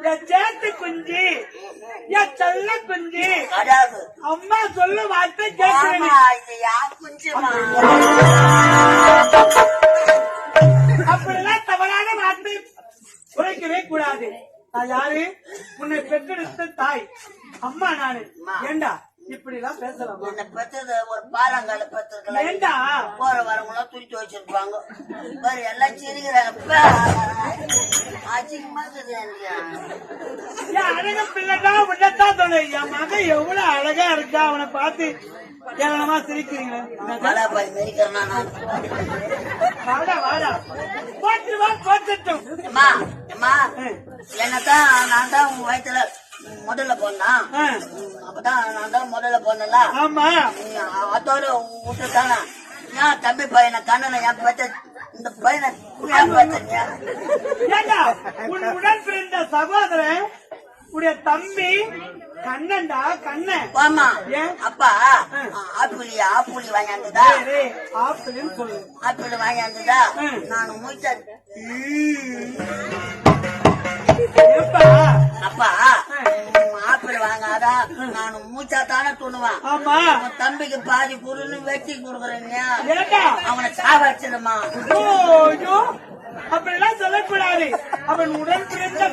என் சேத்து குஞ்சு, என் செல்ல குஞ்சு. கிடையாது. அம்மா சொல்ல வார்த்தை கேட்கிறேன். இது யார் குஞ்சுமா? அப்படிலாம் தவறான வார்த்தை உரைக்கவே கூடாது. நான் யாரு? உன்னை பெற்றெடுத்த தாய் அம்மா நானு. ஏண்டா இப்படி எல்லாம் பேசலாம்? என்ன பெற்றது ஒரு பாலங்கால பெற்றிருக்கலாம். ஏண்டா போற வரவங்களாம் துணிச்சு வச்சிருப்பாங்க. வேற எல்லாம் சிரிக்கிறாங்க. என் அழக பிள்ளைதான் உள்ளதான் சொல்லு. என் மகன் எவ்வளவு அழகா இருக்கா, அவனை பார்த்து கேவலமா சிரிக்கிறீங்க. வாடா வாடா போட்டுருவா போட்டுட்டும். என்னதான் நான் தான் உங்க வயசுல முதல்ல போனா, அப்பதான் நான் தான் முதல்ல போனல. ஆமா, அதோட விட்டுட்டானா ஏன் தம்பி பையனை கண்ணனை என் பத்த இந்த பையனை ஏன் பார்த்தீங்க? ஏண்டா உன் உடன் பிறந்த சகோதரன் உடைய தம்பி கண்ணன்டா கண்ணன். ஆமா. ஏன் அப்பா ஆப்பிள் வாங்கியாந்துதா? ஆப்பிள்னு சொல்லு. ஆப்பிள் வாங்கியாந்துதா? நான் மூச்சா அப்பா ஆப்பிள் வாங்காதா நான் மூச்சா தானே துணுவேன். ஆமா, தம்பிக்கு பாதி குருன்னு வெட்டி கொடுக்குறேங்க. அவனை சாவடிச்சிடுமா? அப்படிலாம் சொல்லக்கூடாது. அவன் உடன் பிறந்த